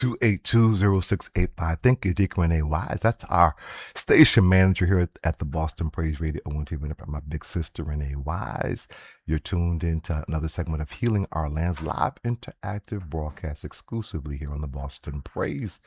2820685. Thank you, Deacon Renee Wise. That's our station manager here at the Boston Praise Radio. I want to give it up my big sister, Renee Wise. You're tuned into another segment of Healing Our Lands, live interactive broadcast exclusively here on the Boston Praise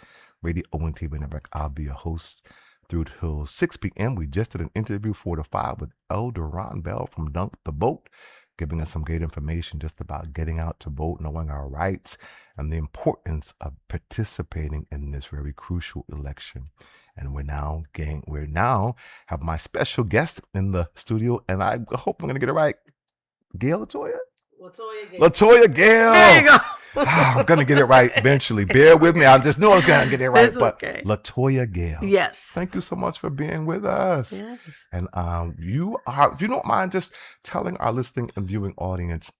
Radio TV Network. I'll be your host through till 6 p.m. We just did an interview 4 to 5 with Elder Ron Bell from Dunk the Boat, giving us some great information just about getting out to vote, knowing our rights, and the importance of participating in this very crucial election. And we're now have my special guest in the studio, and I hope I'm going to get it right. Gail Latoya? Latoya Gail. There you go. I'm going to get it right eventually. Bear with me. I just knew I was going to get it right. It's okay. But Latoya Gail. Yes. Thank you so much for being with us. Yes. And if you don't mind just telling our listening and viewing audience,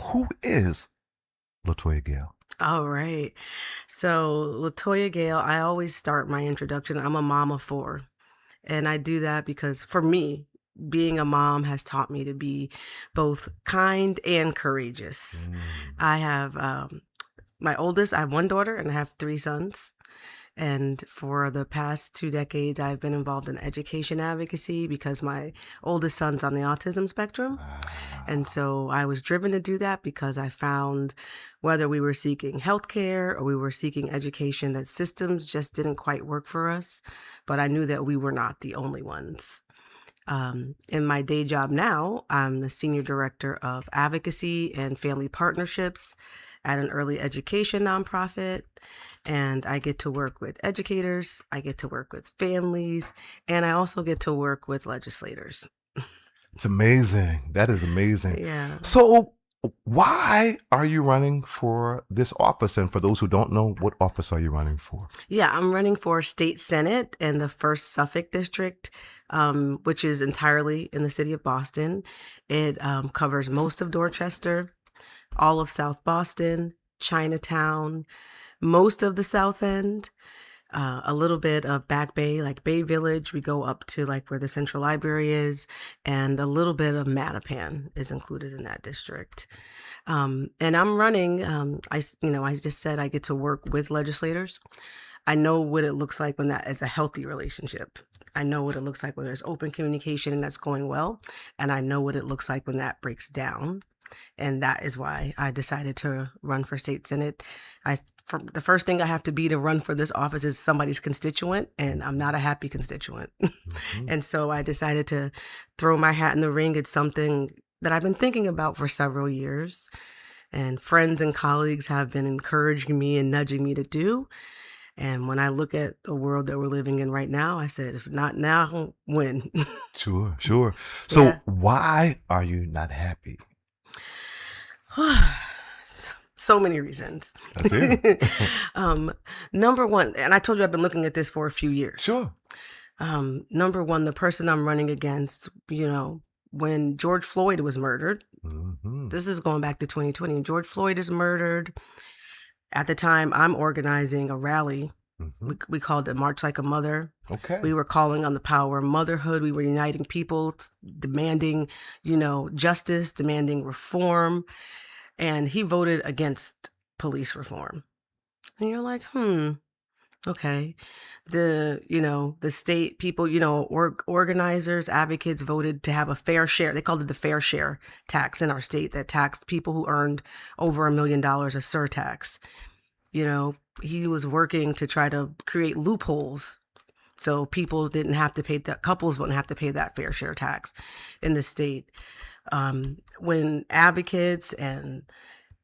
who is Latoya Gail? All right. So Latoya Gail, I always start my introduction. I'm a mom of 4. And I do that because for me, being a mom has taught me to be both kind and courageous. I have my oldest, I have 1 daughter and I have 3 sons. And for the past 2 decades, I've been involved in education advocacy because my oldest son's on the autism spectrum. And so I was driven to do that because I found whether we were seeking healthcare or we were seeking education, that systems just didn't quite work for us. But I knew that we were not the only ones. In my day job now, I'm the Senior Director of Advocacy and Family Partnerships at an early education nonprofit. And I get to work with educators, I get to work with families, and I also get to work with legislators. It's amazing. That is amazing. Yeah. So why are you running for this office? And for those who don't know, what office are you running for? Yeah, I'm running for state senate in the 1st Suffolk district, which is entirely in the city of Boston. It covers most of Dorchester, all of South Boston, Chinatown, most of the South End, a little bit of Back Bay, like Bay Village. We go up to like where the Central Library is, and a little bit of Mattapan is included in that district. And I'm running, I just said I get to work with legislators. I know what it looks like when that is a healthy relationship. I know what it looks like when there's open communication and that's going well. And I know what it looks like when that breaks down. And that is why I decided to run for state senate. The first thing I have to be to run for this office is somebody's constituent, and I'm not a happy constituent. Mm-hmm. And so I decided to throw my hat in the ring. It's something that I've been thinking about for several years, and friends and colleagues have been encouraging me and nudging me to do. And when I look at the world that we're living in right now, I said, if not now, when? Sure. So why are you not happy? So many reasons. That's it. Number one, and I told you I've been looking at this for a few years. Sure. Number one, the person I'm running against, when George Floyd was murdered, this is going back to 2020, and George Floyd is murdered. At the time, I'm organizing a rally. We called it March Like a Mother. Okay. We were calling on the power of motherhood. We were uniting people, demanding, justice, demanding reform. And he voted against police reform. And you're like, okay. The state people, organizers, advocates voted to have a fair share. They called it the fair share tax in our state that taxed people who earned over $1 million, a surtax. He was working to try to create loopholes so people didn't have to pay that, couples wouldn't have to pay that fair share tax in the state. When advocates and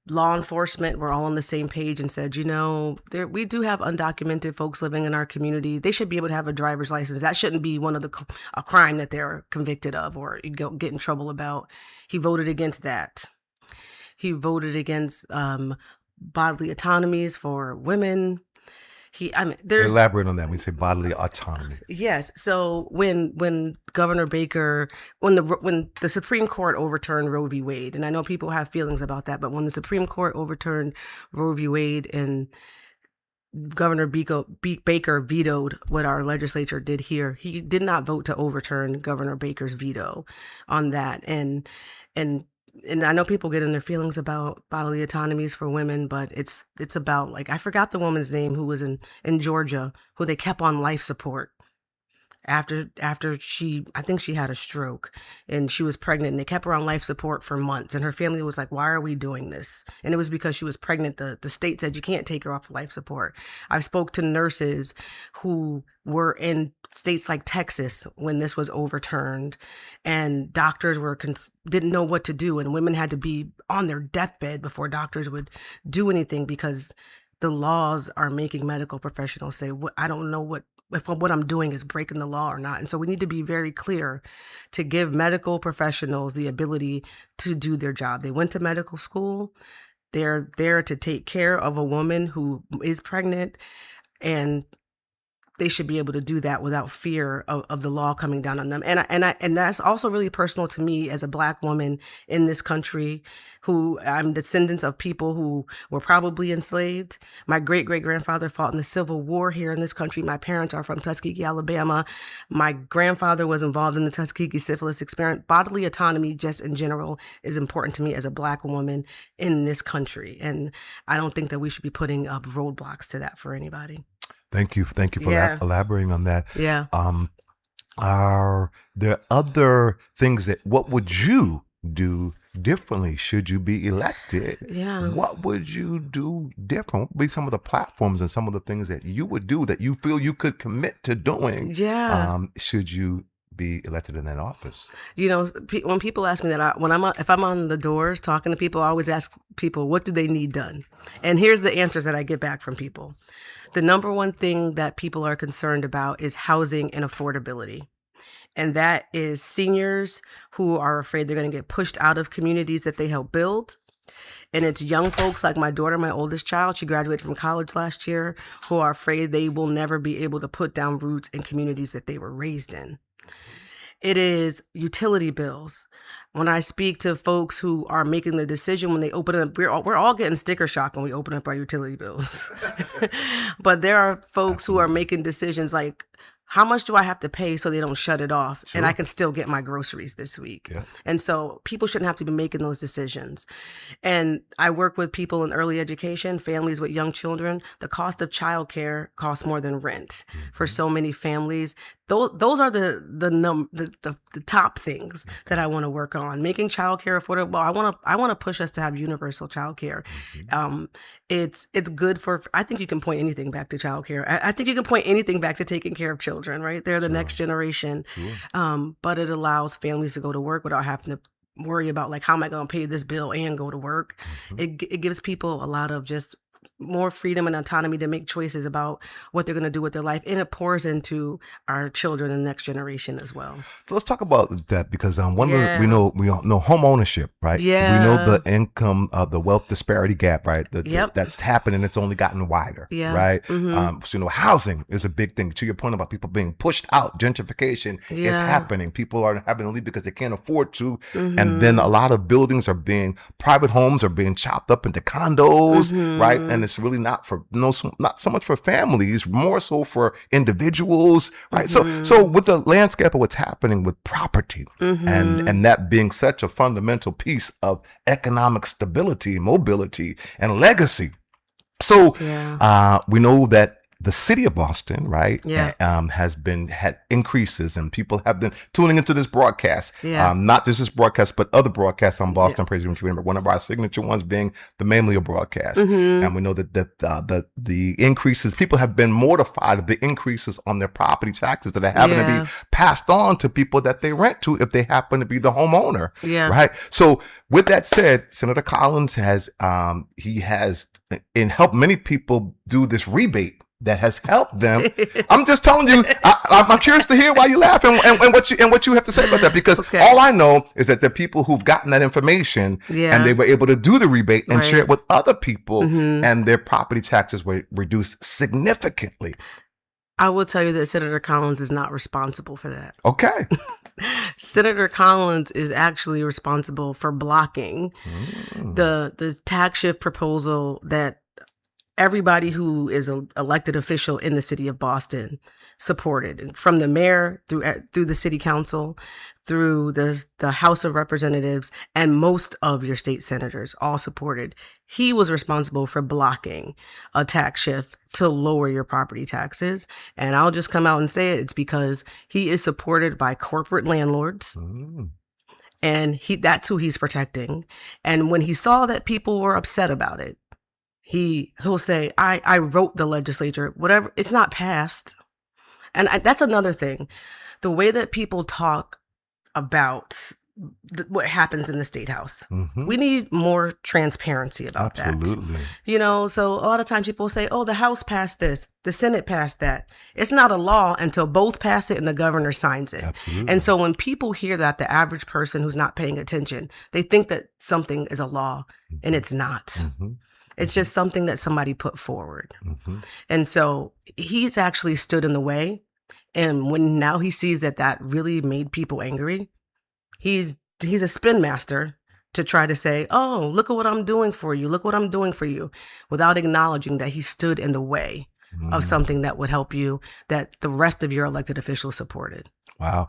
law enforcement were all on the same page and said, we do have undocumented folks living in our community. They should be able to have a driver's license. That shouldn't be a crime that they're convicted of or get in trouble about. He voted against that. He voted against bodily autonomies for women. Elaborate on that. We say bodily autonomy. Yes. So when Governor Baker, when the Supreme Court overturned Roe v. Wade, and I know people have feelings about that, but when the Supreme Court overturned Roe v. Wade and Governor Baker vetoed what our legislature did here, he did not vote to overturn Governor Baker's veto on that. And and I know people get in their feelings about bodily autonomies for women, but it's about, like, I forgot the woman's name who was in Georgia, who they kept on life support after she, I think she had a stroke and she was pregnant, and they kept her on life support for months, and her family was like, why are we doing this? And it was because she was pregnant. The state said you can't take her off life support. I've spoke to nurses who were in states like Texas when this was overturned, and doctors didn't know what to do, and women had to be on their deathbed before doctors would do anything, because the laws are making medical professionals say, I don't know if what I'm doing is breaking the law or not. And so we need to be very clear to give medical professionals the ability to do their job. They went to medical school. They're there to take care of a woman who is pregnant, and they should be able to do that without fear of the law coming down on them. And that's also really personal to me as a Black woman in this country, who I'm descendants of people who were probably enslaved. My great-great-grandfather fought in the Civil War here in this country. My parents are from Tuskegee, Alabama. My grandfather was involved in the Tuskegee syphilis experiment. Bodily autonomy, just in general, is important to me as a Black woman in this country. And I don't think that we should be putting up roadblocks to that for anybody. Thank you for elaborating on that. Yeah. Are there other things what would you do differently should you be elected? Yeah. What would you do different? What would be some of the platforms and some of the things that you would do that you feel you could commit to doing? Yeah. Should you be elected in that office? When people ask me that, if I'm on the doors talking to people, I always ask people, what do they need done? And here's the answers that I get back from people. The number one thing that people are concerned about is housing and affordability. And that is seniors who are afraid they're going to get pushed out of communities that they help build. And it's young folks like my daughter, my oldest child, she graduated from college last year, who are afraid they will never be able to put down roots in communities that they were raised in. It is utility bills. When I speak to folks who are making the decision when they open up, we're all getting sticker shock when we open up our utility bills. But there are folks who are making decisions like, how much do I have to pay so they don't shut it off? Sure. And I can still get my groceries this week. Yeah. And so people shouldn't have to be making those decisions. And I work with people in early education, families with young children. The cost of childcare costs more than rent for so many families. Those are the top things that I want to work on. Making childcare affordable. I want to push us to have universal childcare. It's good for. I think you can point anything back to childcare. I think you can point anything back to taking care of children. Right, they're the next generation. But it allows families to go to work without having to worry about, like, how am I going to pay this bill and go to work. It gives people a lot of just more freedom and autonomy to make choices about what they're going to do with their life, and it pours into our children and the next generation as well. So let's talk about that, because we all know home ownership, right? Yeah. We know the income, the wealth disparity gap, right? That's happening. It's only gotten wider, right? So housing is a big thing. To your point about people being pushed out, gentrification is happening. People are having to leave because they can't afford to, and then a lot of private homes are being chopped up into condos, right? And it's really not so much for families, more so for individuals, right? So with the landscape of what's happening with property, and that being such a fundamental piece of economic stability, mobility, and legacy. So we know that the city of Boston, right, has had increases, and people have been tuning into this broadcast, not just this broadcast, but other broadcasts on Boston Praise. Remember, one of our signature ones being the Mamleo broadcast. And we know that the increases, people have been mortified of the increases on their property taxes that are having to be passed on to people that they rent to if they happen to be the homeowner, right? So with that said, Senator Collins has helped many people do this rebate that has helped them. I'm just telling you, I'm curious to hear why you laugh and what you have to say about that, because all I know is that the people who've gotten that information and they were able to do the rebate and share it with other people, and their property taxes were reduced significantly. I will tell you that Senator Collins is not responsible for that. Okay. Senator Collins is actually responsible for blocking the tax shift proposal that everybody who is an elected official in the city of Boston supported, from the mayor through the city council, through the House of Representatives, and most of your state senators all supported. He was responsible for blocking a tax shift to lower your property taxes. And I'll just come out and say it's because he is supported by corporate landlords. And that's who he's protecting. And when he saw that people were upset about it, he'll say, I wrote the legislature, whatever, it's not passed. And that's another thing. The way that people talk about what happens in the state house. We need more transparency about that. So a lot of times people say, oh, the House passed this, the Senate passed that. It's not a law until both pass it and the governor signs it. And so when people hear that, the average person who's not paying attention, they think that something is a law, and it's not. It's just something that somebody put forward. And so he's actually stood in the way. And when now he sees that really made people angry, he's a spin master to try to say, oh, look at what I'm doing for you. Look what I'm doing for you, without acknowledging that he stood in the way of something that would help you, that the rest of your elected officials supported. Wow.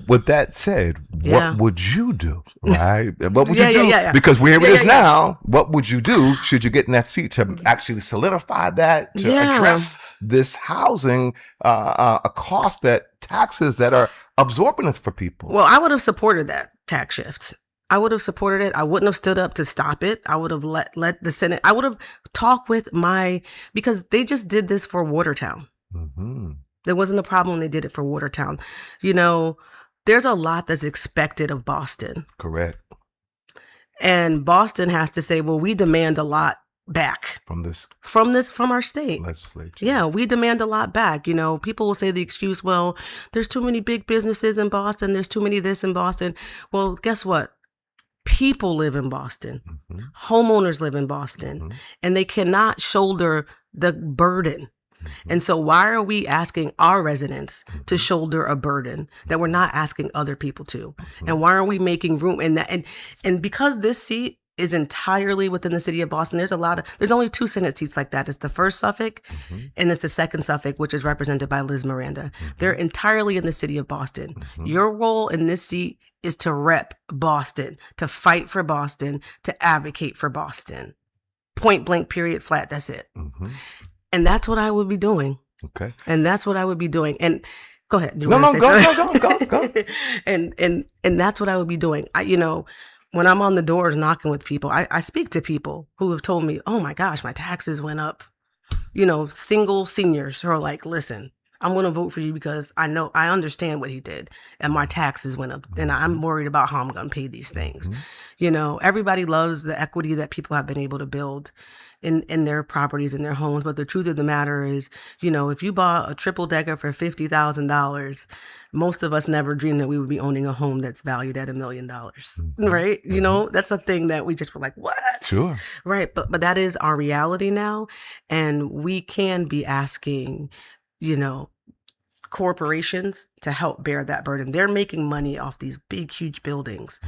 With that said, what would you do, right? What would you do? Because where it is now, what would you do should you get in that seat to actually solidify that, to address this housing a cost, that taxes that are absorbent for people? Well, I would have supported that tax shift. I would have supported it. I wouldn't have stood up to stop it. I would have let the Senate, I would have talked with because they just did this for Watertown. There wasn't a problem when they did it for Watertown. There's a lot that's expected of Boston. Correct. And Boston has to say, well, we demand a lot back from our state legislature. Yeah, we demand a lot back. People will say the excuse, well, there's too many big businesses in Boston. There's too many this in Boston. Well, guess what? People live in Boston. Homeowners live in Boston. And they cannot shoulder the burden. And so why are we asking our residents to shoulder a burden that we're not asking other people to? And why aren't we making room in that? And because this seat is entirely within the city of Boston, there's only 2 Senate seats like that. It's the 1st Suffolk and it's the 2nd Suffolk, which is represented by Liz Miranda. They're entirely in the city of Boston. Your role in this seat is to rep Boston, to fight for Boston, to advocate for Boston. Point blank, period, flat. That's it. And that's what I would be doing. Okay. And that's what I would be doing. And go ahead. Go. And that's what I would be doing. When I'm on the doors knocking with people, I speak to people who have told me, oh my gosh, my taxes went up. Single seniors who are like, listen, I'm going to vote for you because I understand what he did, and my taxes went up, and I'm worried about how I'm going to pay these things. Everybody loves the equity that people have been able to build in their properties, in their homes. But the truth of the matter is, if you bought a triple decker for $50,000, most of us never dreamed that we would be owning a home that's valued at $1 million, right? That's a thing that we just were like, what? Sure. Right. But that is our reality now. And we can be asking, corporations to help bear that burden. They're making money off these big, huge buildings.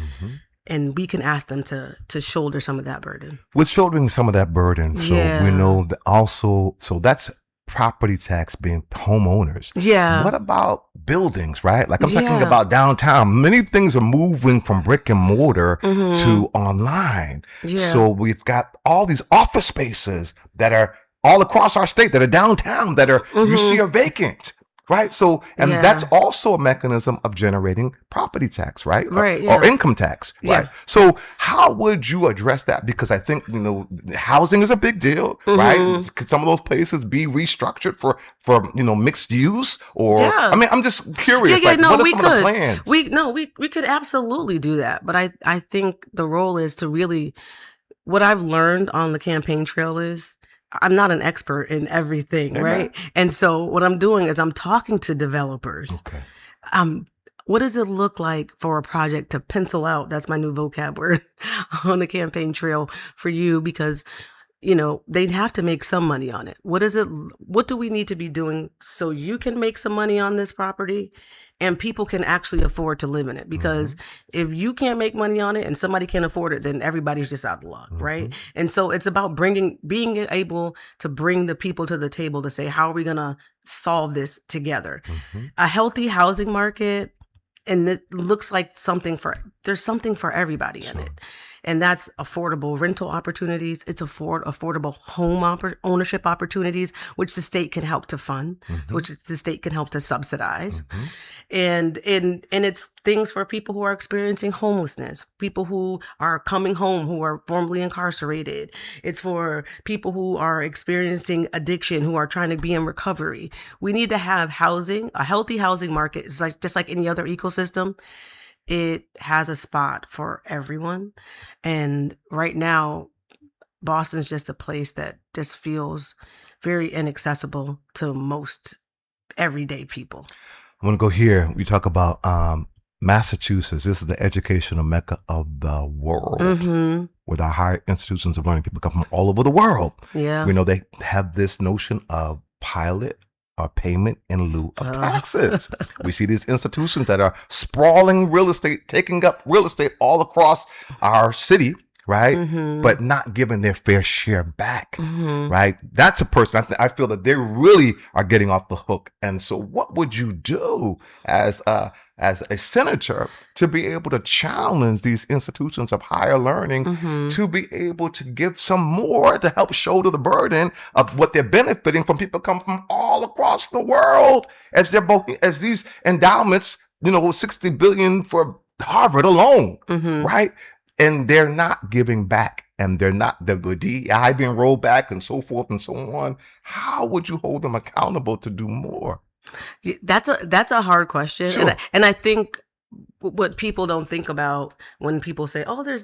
And we can ask them to shoulder some of that burden. With shouldering some of that burden. So we know that also, so that's property tax being homeowners. Yeah. What about buildings, right? Like I'm talking about downtown. Many things are moving from brick and mortar to online. So we've got all these office spaces that are all across our state that are downtown that are you see are vacant. Right. So, and that's also a mechanism of generating property tax, right? Right. Or income tax. Right. So how would you address that? Because I think, housing is a big deal, right? Could some of those places be restructured for mixed use? Or, I'm just curious. What are some of the plans? We could absolutely do that. But I think the role is to really, what I've learned on the campaign trail is, I'm not an expert in everything, right? And so what I'm doing is I'm talking to developers. Okay. What does it look like for a project to pencil out? That's my new vocab word on the campaign trail for you, because, they'd have to make some money on it. What do we need to be doing so you can make some money on this property and people can actually afford to live in it, because if you can't make money on it and somebody can't afford it, then everybody's just out of luck, right? And so it's about being able to bring the people to the table to say, how are we going to solve this together? A healthy housing market, and it looks like there's something for everybody in it. And that's affordable rental opportunities. It's affordable home ownership opportunities, which the state can help to fund, which the state can help to subsidize. And it's things for people who are experiencing homelessness, people who are coming home who are formerly incarcerated. It's for people who are experiencing addiction, who are trying to be in recovery. We need to have housing, a healthy housing market. It's like just like any other ecosystem. It has a spot for everyone. And right now, Boston's just a place that just feels very inaccessible to most everyday people. I want to go here. We talk about Massachusetts. This is the educational mecca of the world, with our higher institutions of learning. People come from all over the world. Yeah. We know they have this notion of pilot or payment in lieu of taxes. We see these institutions that are sprawling real estate, taking up real estate all across our city, right? But not giving their fair share back, right? That's a person, I feel that they really are getting off the hook. And so what would you do as a senator to be able to challenge these institutions of higher learning to be able to give some more to help shoulder the burden of what they're benefiting from? People come from all across the world as these endowments, $60 billion for Harvard alone, right? And they're not giving back, and they're not the DEI being rolled back and so forth and so on. How would you hold them accountable to do more? That's a hard question. Sure. And I think what people don't think about when people say, oh, there's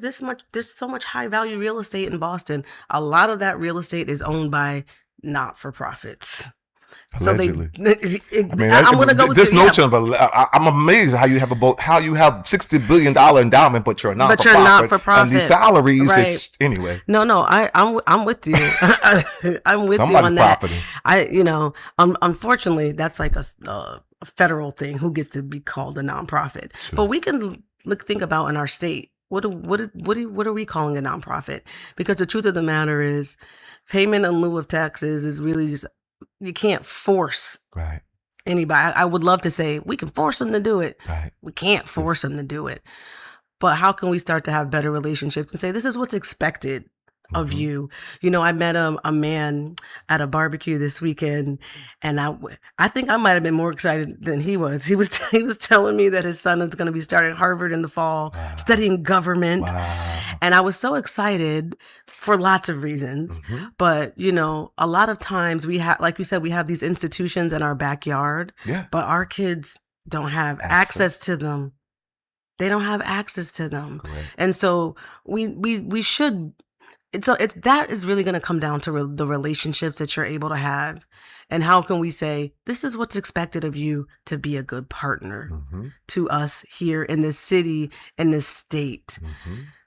so much high value real estate in Boston. A lot of that real estate is owned by not-for-profits. Allegedly. I'm going to go with this notion of I'm amazed how you have $60 billion endowment, but you're not. But you're not for profit. And these salaries, right. Anyway. No, I'm with you. I'm with you on that. Profiting. Unfortunately, that's like a federal thing. Who gets to be called a nonprofit? Sure. But we can think about in our state. What are we calling a nonprofit? Because the truth of the matter is, payment in lieu of taxes is really just. You can't force anybody. I would love to say we can force them to do it. Right. We can't force them to do it. But how can we start to have better relationships and say, this is what's expected of you? I met a man at a barbecue this weekend, and I think I might have been more excited than he was. He was telling me that his son is going to be starting Harvard in the fall, studying government. And I was so excited for lots of reasons. But, a lot of times we have, like you said, we have these institutions in our backyard, but our kids don't have access to them. They don't have access to them. Correct. And so we should. That is really going to come down to the relationships that you're able to have, and how can we say, this is what's expected of you to be a good partner to us here in this city, in this state,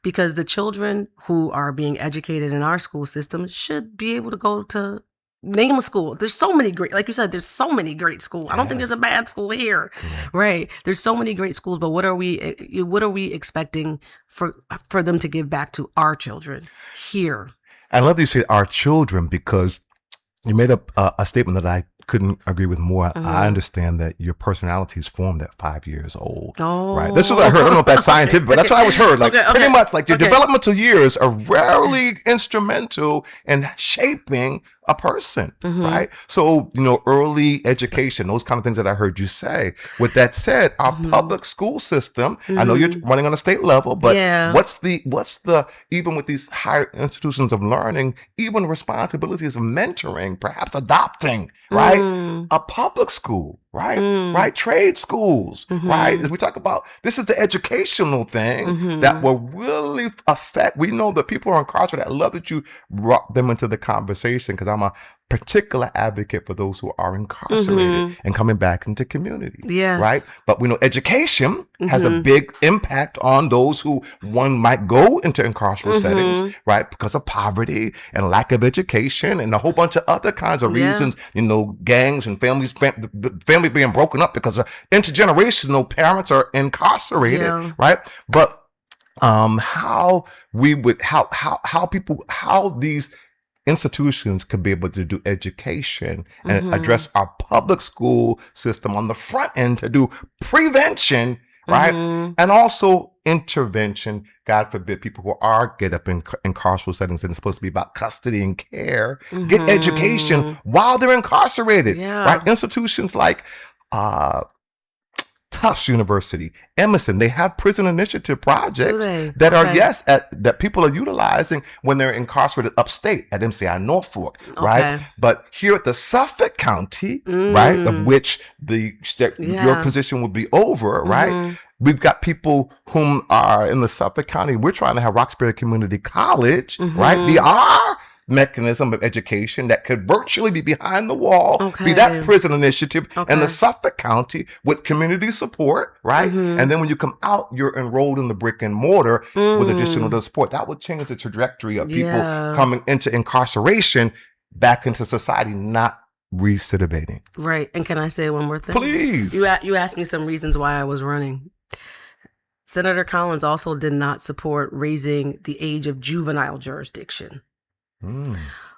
because the children who are being educated in our school system should be able to go to name a school. There's so many great, like you said, there's so many great schools. I don't think there's a bad school here, right? There's so many great schools, but what are we expecting for them to give back to our children here? I love that you say our children, because you made a statement that I couldn't agree with more. I understand that your personality is formed at 5 years old. Right. This is what I heard. I don't know if that's scientific, but that's what I was heard. Like pretty much like your developmental years are rarely instrumental in shaping a person. Right. So, early education, those kind of things that I heard you say. With that said, our public school system, I know you're running on a state level, but what's the, even with these higher institutions of learning, even responsibilities of mentoring, perhaps adopting, right? A public school, right? Right? Trade schools, right? As we talk about, this is the educational thing that will really affect. We know that people are incarcerated. I love that you brought them into the conversation, because I'm a particular advocate for those who are incarcerated and coming back into community. Yes. Right. But we know education has a big impact on those who one might go into incarceral settings, right, because of poverty and lack of education and a whole bunch of other kinds of reasons, gangs and family being broken up because of intergenerational parents are incarcerated, right? But how these institutions could be able to do education and address our public school system on the front end to do prevention, right? And also intervention. God forbid people who get up in carceral settings and it's supposed to be about custody and care, get education while they're incarcerated, right? Institutions like Tufts University, Emerson, they have prison initiative projects that are, that people are utilizing when they're incarcerated upstate at MCI Norfolk, right? But here at the Suffolk County, right, of which your position would be over, right? We've got people whom are in the Suffolk County. We're trying to have Roxbury Community College, right? Be our mechanism of education that could virtually be behind the wall, be that prison initiative in the Suffolk County with community support, right? And then when you come out, you're enrolled in the brick and mortar with additional support. That would change the trajectory of people coming into incarceration back into society, not recidivating. Right. And can I say one more thing? Please. You asked me some reasons why I was running. Senator Collins also did not support raising the age of juvenile jurisdiction.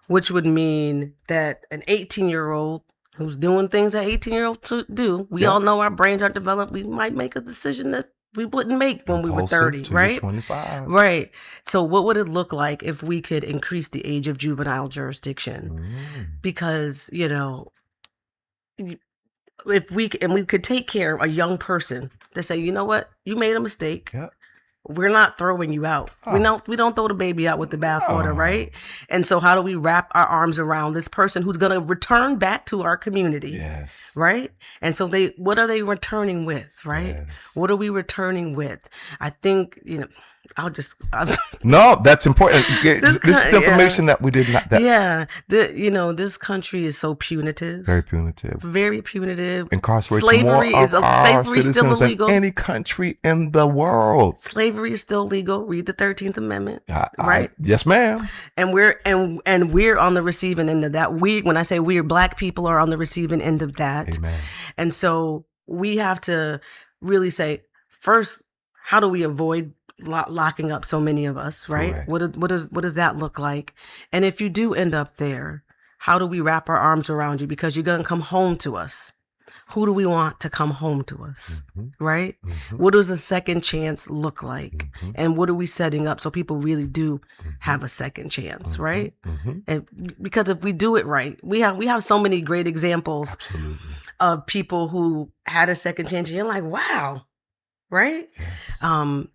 Which would mean that an 18-year-old who's doing things that 18-year-olds do, we all know our brains aren't developed. We might make a decision that we wouldn't make when we were 30, right? 25. Right. So what would it look like if we could increase the age of juvenile jurisdiction? Because, if we could take care of a young person to say, you know what, you made a mistake. We're not throwing you out. We don't throw the baby out with the bathwater, right? And so how do we wrap our arms around this person who's going to return back to our community, right? And so what are they returning with, right? What are we returning with? I think, No, that's important. This is information that we did not. This country is so punitive. Very punitive. Very punitive. Incarceration Slavery is still illegal. In any country in the world. Slavery is still legal. Read the 13th Amendment, right? Yes, ma'am. And we're on the receiving end of that. When I say Black people are on the receiving end of that. Amen. And so we have to really say, first, how do we avoid locking up so many of us, right? What does that look like? And if you do end up there, how do we wrap our arms around you? Because you're going to come home to us. Who do we want to come home to us, right? What does a second chance look like? And what are we setting up so people really do have a second chance, right? And because if we do it right, we have so many great examples of people who had a second chance, and you're like, wow, right? And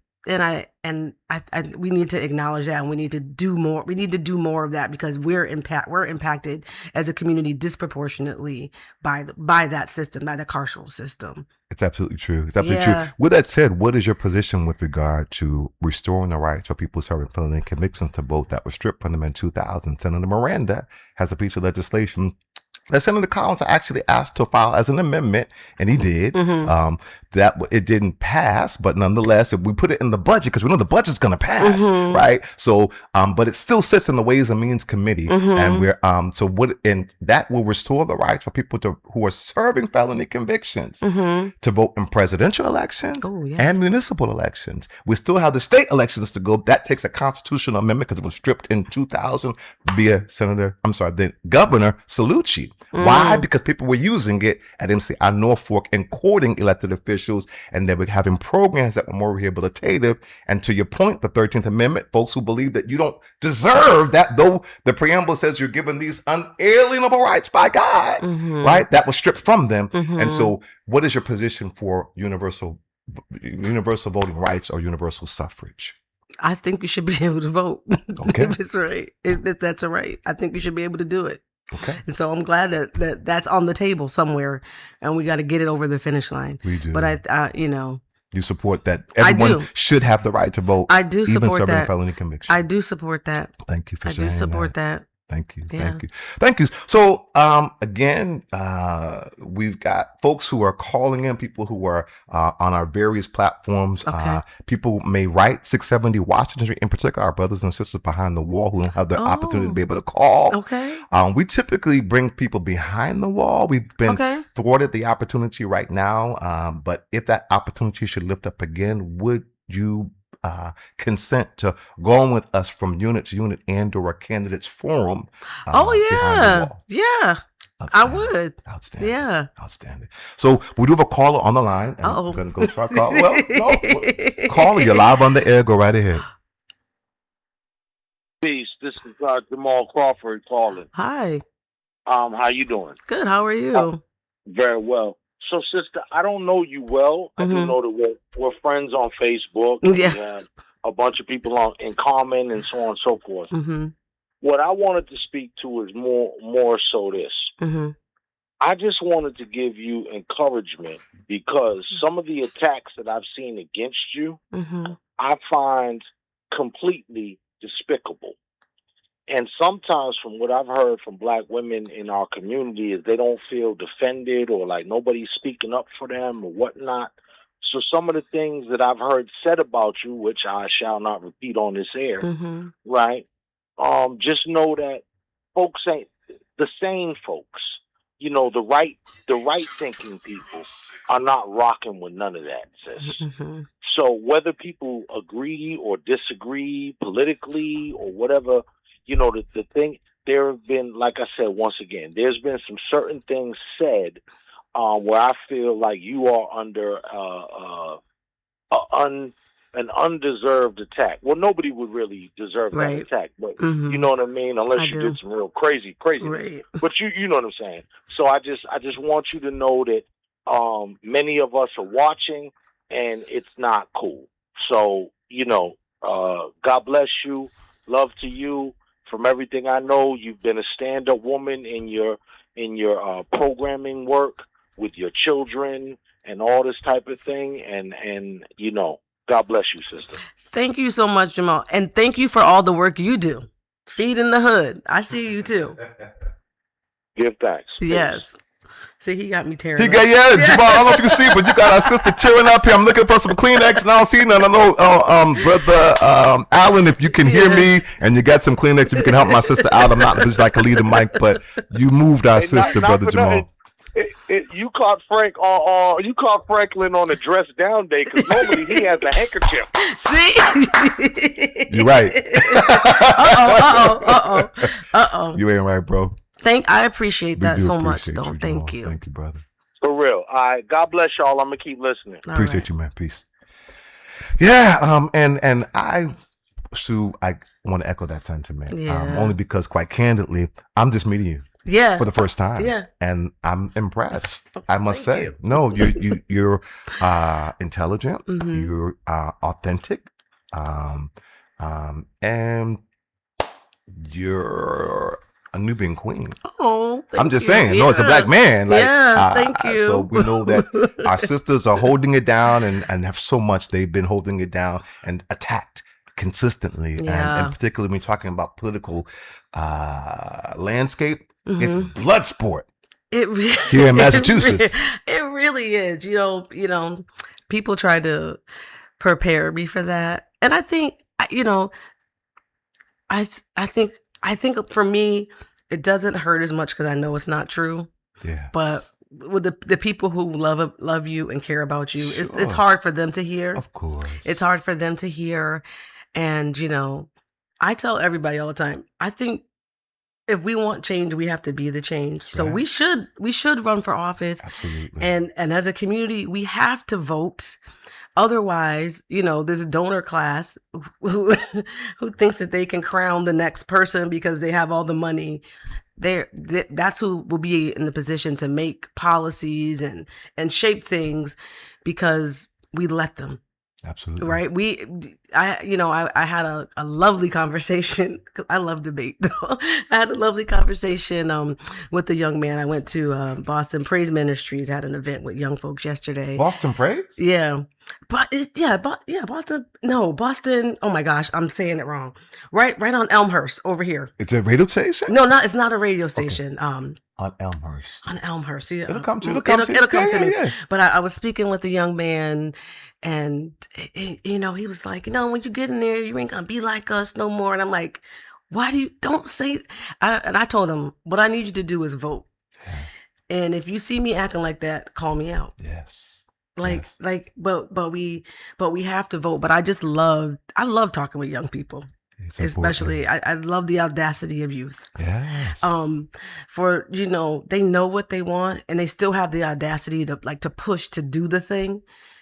we need to acknowledge that, and we need to do more. We need to do more of that because we're impacted as a community disproportionately by that system, by the carceral system. It's absolutely true. It's absolutely true. With that said, what is your position with regard to restoring the rights for people serving felony convictions to vote that was stripped from them in 2000? Senator Miranda has a piece of legislation that Senator Collins actually asked to file as an amendment, and he did. That it didn't pass, but nonetheless, if we put it in the budget, because we know the budget's going to pass, right? So, but it still sits in the Ways and Means Committee, and and that will restore the rights for people who are serving felony convictions to vote in presidential elections and municipal elections. We still have the state elections to go. That takes a constitutional amendment because it was stripped in 2000 via the Governor Cellucci. Why? Because people were using it at MCI Norfolk and courting elected officials, and they were having programs that were more rehabilitative. And to your point, the 13th Amendment, folks who believe that you don't deserve that, though the preamble says you're given these unalienable rights by God, right? That was stripped from them. And so what is your position for universal voting rights or universal suffrage? I think you should be able to vote. Okay. If it's right. If that's all right. I think you should be able to do it. Okay. And so I'm glad that's on the table somewhere, and we got to get it over the finish line. We do. But you support that everyone should have the right to vote. I do support even serving that. felony conviction. I do support that. Thank you for saying that. I do support that. Thank you. Yeah. Thank you. Thank you. So, again, we've got folks who are calling in, people who are on our various platforms. Okay. People may write 670 Washington Street, in particular, our brothers and sisters behind the wall who don't have the opportunity to be able to call. Okay. We typically bring people behind the wall. We've been thwarted the opportunity right now. But if that opportunity should lift up again, would you consent to go on with us from unit to unit and/or a candidates forum? Yeah. I would. Outstanding. Yeah. Outstanding. So we do have a caller on the line. And we're going to go to our call. Well, no. Caller, you're live on the air. Go right ahead. Peace. This is Jamal Crawford calling. Hi. How you doing? Good. How are you? Very well. So, sister, I don't know you well. I do know that we're friends on Facebook. Yes. We have a bunch of people in common and so on and so forth. What I wanted to speak to is more so this. I just wanted to give you encouragement because some of the attacks that I've seen against you, I find completely despicable. And sometimes from what I've heard from black women in our community is they don't feel defended or like nobody's speaking up for them or whatnot. So some of the things that I've heard said about you, which I shall not repeat on this air, right? Just know that folks ain't the sane folks. You know, the right thinking people are not rocking with none of that, sis. So whether people agree or disagree politically or whatever, you know, the thing, there have been, like I said, once again, there's been some certain things said where I feel like you are under an undeserved attack. Well, nobody would really deserve that attack, but you know what I mean? Unless you did some real crazy. Right. But you know what I'm saying? So I just want you to know that many of us are watching and it's not cool. So, you know, God bless you. Love to you. From everything I know, you've been a stand-up woman in your programming work with your children and all this type of thing. And you know, God bless you, sister. Thank you so much, Jamal. And thank you for all the work you do. Feeding the hood. I see you too. Give thanks. Yes. See, he got me tearing up. Jamal, I don't know if you can see, but you got our sister tearing up here. I'm looking for some Kleenex and I don't see none. I know, brother Alan, if you can hear me and you got some Kleenex, if you can help my sister out. I'm not just like a leader, Mike, but you moved our sister, brother Jamal. You caught Frank you caught Franklin on a dress down day because normally he has a handkerchief. See, you're right. Uh-oh. You ain't right, bro. I appreciate that so much, though. Thank you. Thank you, brother. For real. All right. God bless y'all. I'm gonna keep listening. Appreciate you, man. Peace. Yeah. And Sue, I want to echo that sentiment. Yeah. Only because, quite candidly, I'm just meeting you. Yeah. For the first time. Yeah. And I'm impressed. I must say. You. No, you're intelligent. You're authentic. And you're a Nubian queen. Oh, I'm just saying. No, it's a black man. Like, thank you. So we know that our sisters are holding it down and have so much. They've been holding it down and attacked consistently. And particularly when you're talking about political landscape, it's blood sport. Here in Massachusetts. It really is. You know, people try to prepare me for that. And I think, you know, I think for me, it doesn't hurt as much because I know it's not true. Yeah. But with the people who love you and care about you, it's hard for them to hear. Of course. It's hard for them to hear. And, you know, I tell everybody all the time, I think if we want change, we have to be the change. That's so right. we should run for office. Absolutely. And as a community, we have to vote. Otherwise, you know, there's a donor class who thinks that they can crown the next person because they have all the money. That's who will be in the position to make policies and shape things because we let them. Absolutely. Right. I had a lovely conversation. I love debate. I had a lovely conversation with a young man. I went to Boston Praise Ministries, had an event with young folks yesterday. Boston Praise? Yeah. But Boston. No, Boston. Oh my gosh, I'm saying it wrong. Right on Elmhurst over here. It's a radio station? No, it's not a radio station. On Elmhurst. On Elmhurst. Yeah, It'll come to you. It'll come to me. Yeah. But I was speaking with a young man, and he was like, when you get in there, you ain't gonna be like us no more. And I'm like, why don't say? And I told him, what I need you to do is vote. Yeah. And if you see me acting like that, call me out. Yes. But we have to vote. But I love talking with young people. Especially, I love the audacity of youth. Yes. For they know what they want, and they still have the audacity to push to do the thing.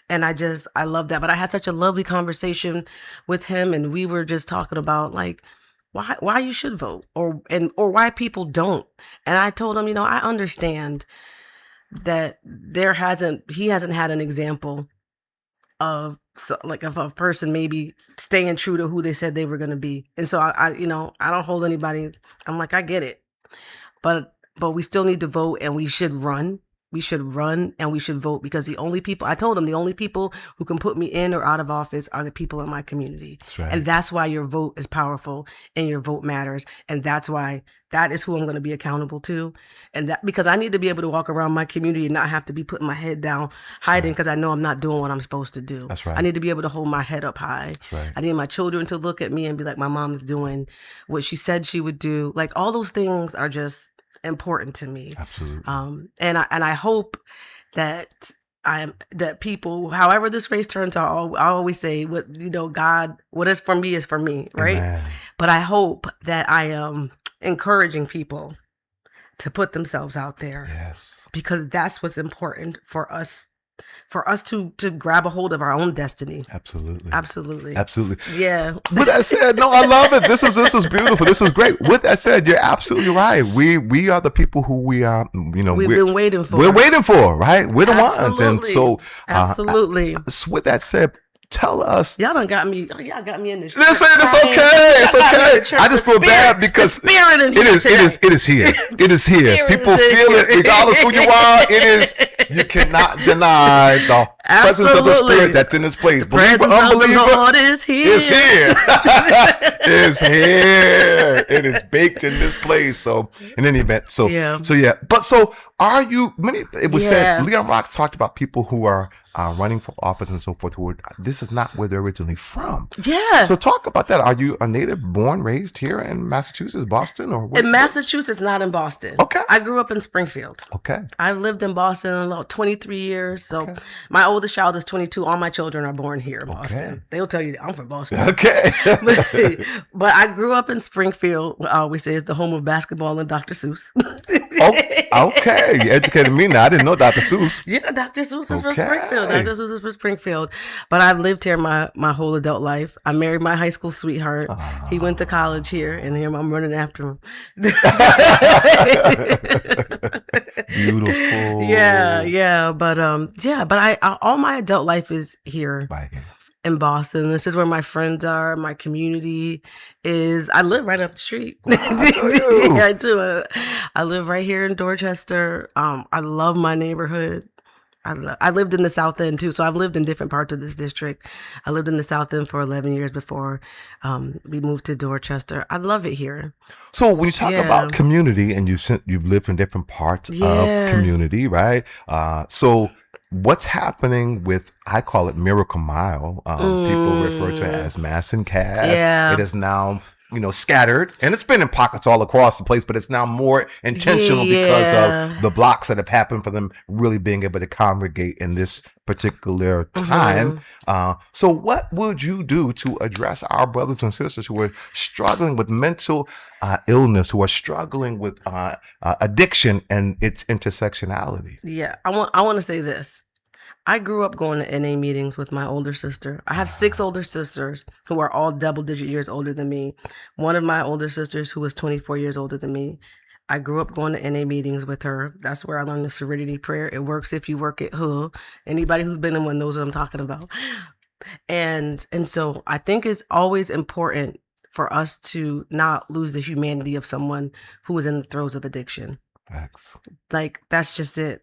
And I love that. But I had such a lovely conversation with him, and we were just talking about why you should vote or why people don't. And I told him, I understand that he hasn't had an example of a person maybe staying true to who they said they were going to be. And so I don't hold anybody. I'm like, I get it, but we still need to vote, and we should run. We should run and we should vote, because the only people who can put me in or out of office are the people in my community. That's right. And that's why your vote is powerful and your vote matters. And that's why that is who I'm going to be accountable to. And that, because I need to be able to walk around my community and not have to be putting my head down, hiding, because I know I'm not doing what I'm supposed to do. That's right. I need to be able to hold my head up high. That's right. I need my children to look at me and be like, my mom is doing what she said she would do. Like, all those things are just important to me. Absolutely. And I hope that people, however this race turns out, I always say, God, what is for me is for me, right? Amen. But I hope that I am encouraging people to put themselves out there. Yes. Because that's what's important for us to grab a hold of our own destiny. Absolutely. Yeah. With that said, no, I love it. This is beautiful. This is great. With that said, you're absolutely right. We are the people who we are. We've been waiting for. We're waiting for, right? We're the ones, and so absolutely. With that said, tell us. Y'all done got me. Y'all got me in this. Listen, it's okay. It's okay. I just feel bad because the spirit in it is here. It is here. People feel it, regardless who you are. It is. You cannot deny the presence of the Spirit that's in this place. Believer, unbeliever, the Lord is here. It's here. It's here. It is baked in this place. So, in any event, yeah. But so, are you? It was said. Leon Rock talked about people who are running for office and so forth. This is not where they're originally from. Yeah. So, talk about that. Are you a native, born, raised here in Massachusetts, Boston, or in Massachusetts? Not in Boston. Okay. I grew up in Springfield. Okay. I've lived in Boston about 23 years. So, my oldest child is 22. All my children are born here in Boston. They'll tell you I'm from Boston. Okay. but I grew up in Springfield. I always say it's the home of basketball and Dr. Seuss. Okay. You educated me now. I didn't know Dr. Seuss. Yeah, Dr. Seuss is from Springfield. Dr. Seuss is from Springfield. But I've lived here my whole adult life. I married my high school sweetheart. He went to college here, and here I'm running after him. Beautiful. Yeah. But I all my adult life is here. Right. In Boston. This is where my friends are. My community is. I live right up the street. I do. I live right here in Dorchester. I love my neighborhood. I lived in the South End too, so I've lived in different parts of this district. I lived in the South End for 11 years before we moved to Dorchester. I love it here. So when you talk about community, and you've lived in different parts of community, right? So what's happening with, I call it Miracle Mile. People refer to it as Mass and Cass. Yeah. It is now, scattered, and it's been in pockets all across the place, but it's now more intentional because of the blocks that have happened for them really being able to congregate in this particular time. So what would you do to address our brothers and sisters who are struggling with mental illness, who are struggling with addiction and its intersectionality? Yeah, I want to say this. I grew up going to NA meetings with my older sister. I have 6 older sisters who are all double-digit years older than me. One of my older sisters who was 24 years older than me. I grew up going to NA meetings with her. That's where I learned the Serenity Prayer. It works if you work it. Anybody who's been in one knows what I'm talking about. And so I think it's always important for us to not lose the humanity of someone who is in the throes of addiction. Facts. Like, that's just it,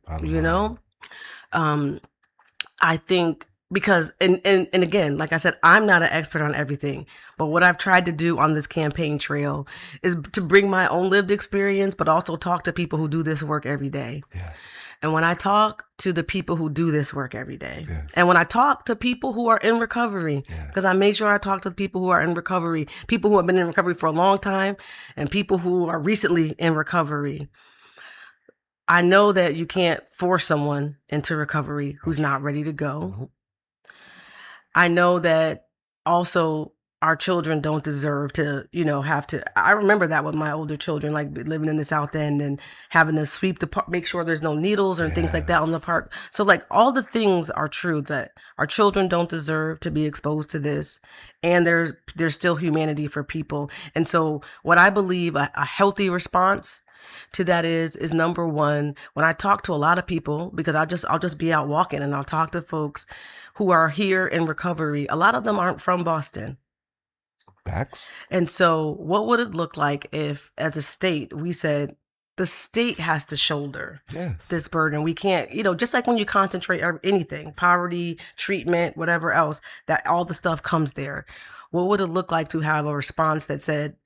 I think because and again, like I said, I'm not an expert on everything, but what I've tried to do on this campaign trail is to bring my own lived experience, but also talk to people who do this work every day. Yeah. And when I talk to the people who do this work every day, yes. and when I talk to people who are in recovery, because I made sure I talk to the people who are in recovery, people who have been in recovery for a long time, and people who are recently in recovery, I know that you can't force someone into recovery who's not ready to go. I know that also our children don't deserve to, have to. I remember that with my older children, like living in the South End and having to sweep the park, make sure there's no needles or things like that on the park. So like all the things are true, that our children don't deserve to be exposed to this. And there's still humanity for people. And so what I believe a healthy response to that is number one, when I talk to a lot of people, because I'll just be out walking and I'll talk to folks who are here in recovery. A lot of them aren't from Boston. Facts. And so what would it look like if, as a state, we said the state has to shoulder this burden? We can't, just like when you concentrate on anything, poverty, treatment, whatever else, that all the stuff comes there. What would it look like to have a response that said,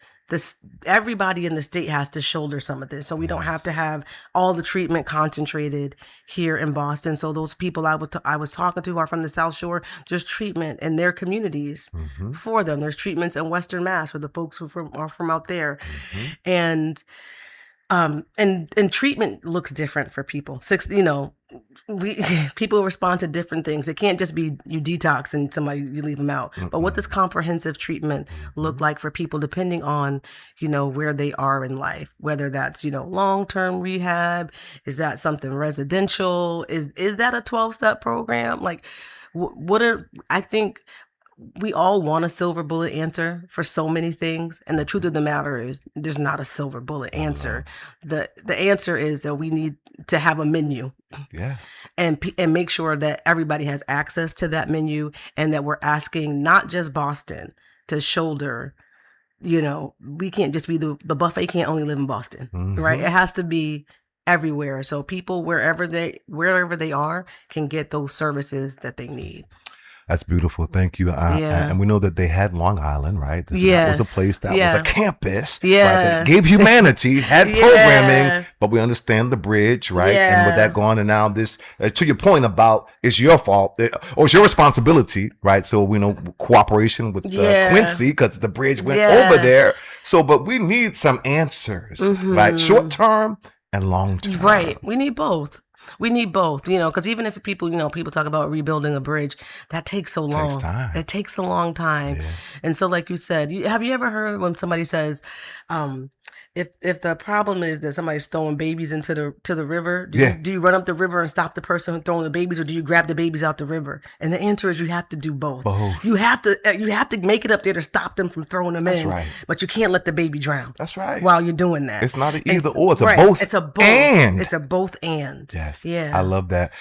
everybody in the state has to shoulder some of this, so we don't have to have all the treatment concentrated here in Boston. So those people I was talking to are from the South Shore. There's treatment in their communities for them. There's treatments in Western Mass for the folks who are from out there, and treatment looks different for people. People respond to different things. It can't just be you detox and you leave them out. But what does comprehensive treatment look like for people, depending on, where they are in life, whether that's, long-term rehab, is that something residential? Is that a 12-step program? Like I think we all want a silver bullet answer for so many things. And the truth of the matter is there's not a silver bullet answer. The answer is that we need to have a menu. Yes. And make sure that everybody has access to that menu, and that we're asking not just Boston to shoulder, we can't just be the buffet can't only live in Boston, right? It has to be everywhere. So people, wherever they are, can get those services that they need. That's beautiful. Thank you. And we know that they had Long Island, right? That was a place that was a campus, right? That gave humanity, had programming, but we understand the bridge, right? And with that gone, and now this, to your point about it's your fault or it's your responsibility, right? So we know cooperation with Quincy, because the bridge went over there. So, but we need some answers, right? Short term and long term. Right. We need both. Because even if people talk about rebuilding a bridge, that takes so long. It takes a long time. Yeah. And so, like you said, have you ever heard when somebody says, if the problem is that somebody's throwing babies into the river, do you run up the river and stop the person throwing the babies, or do you grab the babies out the river? And the answer is you have to do both. You have to make it up there to stop them from throwing them in. Right. But you can't let the baby drown. That's right. While you're doing that. It's not an either or. It's a both. It's a both. And. It's a both and. Yes. Yeah. I love that.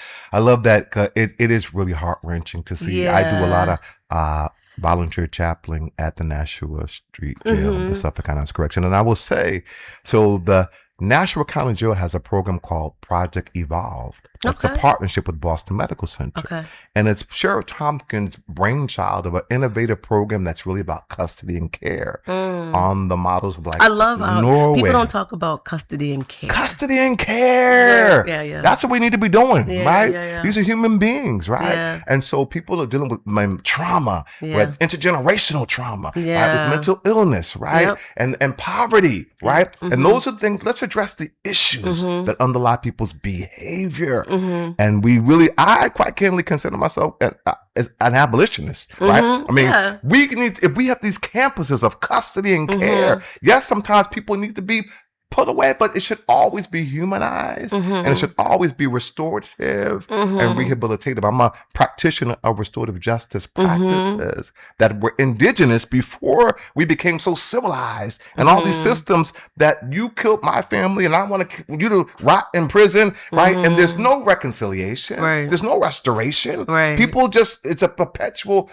It is really heart-wrenching to see. I do a lot of volunteer chaplain at the Nashua Street Jail, the Suffolk County Correction. And I will say, so the Nashua County Jail has a program called Project Evolved. It's a partnership with Boston Medical Center. Okay. And it's Sheriff Tompkins' brainchild of an innovative program that's really about custody and care on the models of I love how Norway. People don't talk about custody and care. Custody and care. Yeah. That's what we need to be doing, right? Yeah. These are human beings, right? Yeah. And so people are dealing with trauma, with intergenerational trauma, right? With mental illness, right? Yep. And poverty, right? And those are things, let's address the issues that underlie people's behavior. And I quite candidly consider myself as an abolitionist, right? I mean, if we have these campuses of custody and care, yes, sometimes people need to be put away, but it should always be humanized and it should always be restorative and rehabilitative. I'm a practitioner of restorative justice practices that were indigenous before we became so civilized, and all these systems that you killed my family and I want you to rot in prison, right? And there's no reconciliation, there's no restoration. People it's a perpetual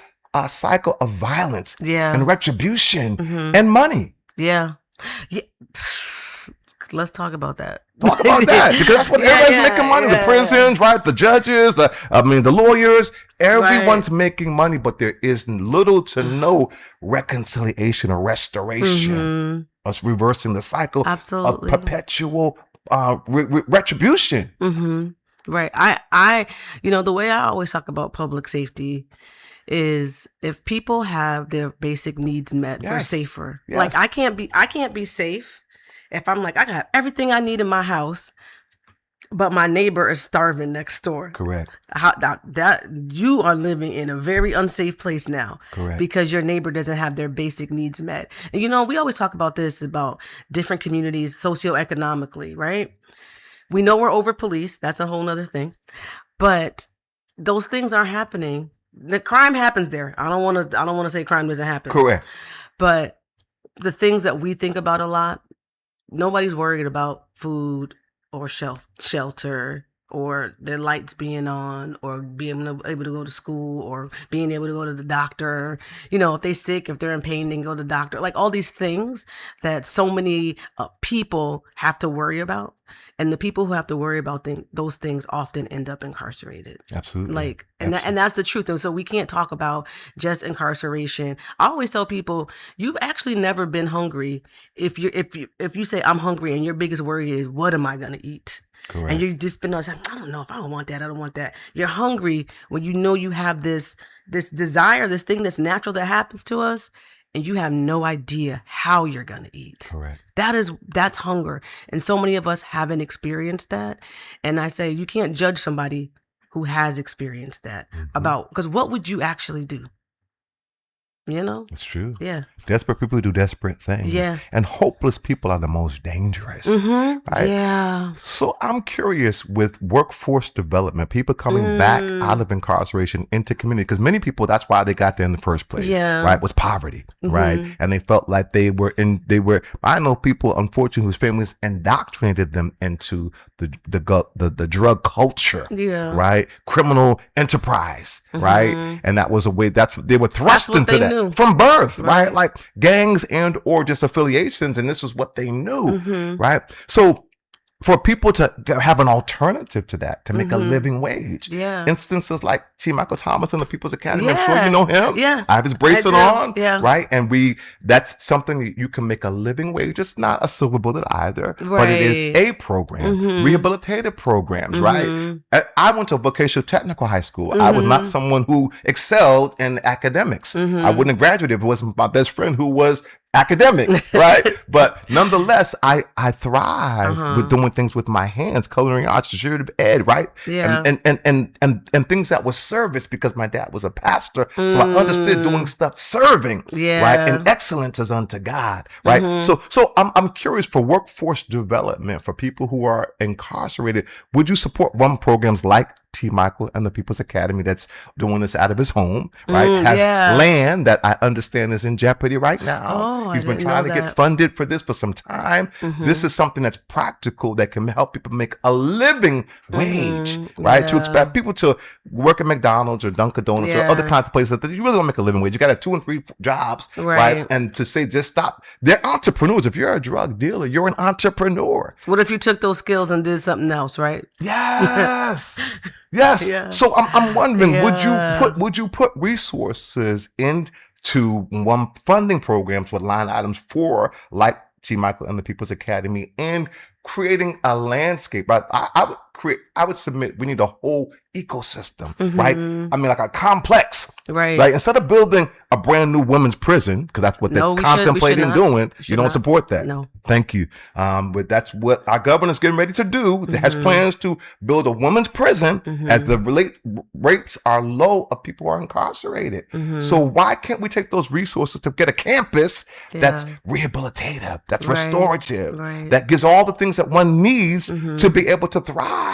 cycle of violence and retribution and money. Let's talk about that. Talk about that, because that's what everybody's making money. The prisons, right? The judges, the lawyers, everyone's making money, but there is little to no reconciliation or restoration. Us reversing the cycle of perpetual retribution. Right. I the way I always talk about public safety is if people have their basic needs met, they're safer. Like I can't be safe if I'm like, I got everything I need in my house, but my neighbor is starving next door. Correct. That you are living in a very unsafe place now. Correct. Because your neighbor doesn't have their basic needs met. And we always talk about this, about different communities socioeconomically, right? We know we're over policed. That's a whole nother thing. But those things aren't happening. The crime happens there. I don't want to say crime doesn't happen. Correct. But the things that we think about a lot, nobody's worried about food or shelter or their lights being on or being able to go to school or being able to go to the doctor. If they're sick, if they're in pain, they can go to the doctor. Like all these things that so many people have to worry about. And the people who have to worry about those things often end up incarcerated. Absolutely. And that's the truth. And so we can't talk about just incarceration. I always tell people, you've actually never been hungry if you say I'm hungry and your biggest worry is, what am I going to eat? Correct. And you've just been like, I don't know if I don't want that. I don't want that. You're hungry when you know you have this desire, this thing that's natural that happens to us, and you have no idea how you're going to eat. Correct. That's hunger. And so many of us haven't experienced that. And I say, you can't judge somebody who has experienced that because what would you actually do? It's true. Yeah. Desperate people do desperate things. Yeah. And hopeless people are the most dangerous. Right? Yeah. So I'm curious, with workforce development, people coming back out of incarceration into community, because many people, that's why they got there in the first place. Yeah. Right? Was poverty. Right? And they felt like I know people, unfortunately, whose families indoctrinated them into the drug culture. Yeah. Right? Criminal enterprise. Right? And that was a way, they were thrust into that. From birth, right? Like gangs and or just affiliations, and this is what they knew, right? So for people to have an alternative to that, to make a living wage. Yeah. Instances like T. Michael Thomas and the People's Academy. I'm sure you know him. Yeah. I have his bracelet on. Yeah. Right. And that's something that you can make a living wage. It's not a silver bullet either, but it is a program, rehabilitative programs, right? I went to a vocational technical high school. I was not someone who excelled in academics. I wouldn't have graduated if it wasn't my best friend who was academic, right? But nonetheless, I thrive with doing things with my hands, culinary arts, associative ed, right? Yeah. And things that was service, because my dad was a pastor, so I understood doing stuff serving, right? And excellence is unto God, right? So I'm curious, for workforce development for people who are incarcerated, would you support one programs like T. Michael and the People's Academy that's doing this out of his home, right? Has land that I understand is in jeopardy right now. He's been trying to get funded for this for some time. This is something that's practical that can help people make a living wage, right? To expect people to work at McDonald's or Dunkin' Donuts or other kinds of places that you really want to make a living wage. You got to have 2 and 3 jobs, right? And to say just stop. They're entrepreneurs. If you're a drug dealer, you're an entrepreneur. What if you took those skills and did something else, right? Yes. Yes. Yeah. So I'm wondering, would you put resources into one funding programs with line items for like T. Michael and the People's Academy and creating a landscape, right? I would submit we need a whole ecosystem, right? I mean, like a complex, right? Like instead of building a brand new women's prison, because that's what they're contemplating doing, you don't support that. No. Thank you. But that's what our governor's getting ready to do. It has plans to build a women's prison as the rates are low of people who are incarcerated. So why can't we take those resources to get a campus that's rehabilitative, that's restorative, that gives all the things that one needs to be able to thrive,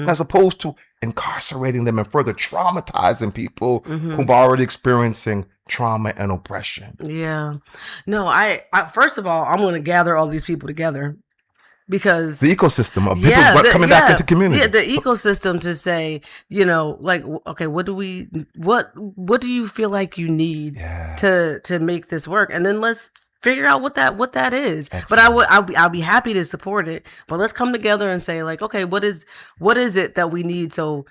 as opposed to incarcerating them and further traumatizing people who are already experiencing trauma and oppression. Yeah. No, I first of all, I'm going to gather all these people together, because the ecosystem of people coming back into community. Yeah, the ecosystem to say, like, okay, what do you feel like you need to make this work? And then let's figure out what that is. Excellent. But I'll be happy to support it. But let's come together and say, like, okay, what is it that we need so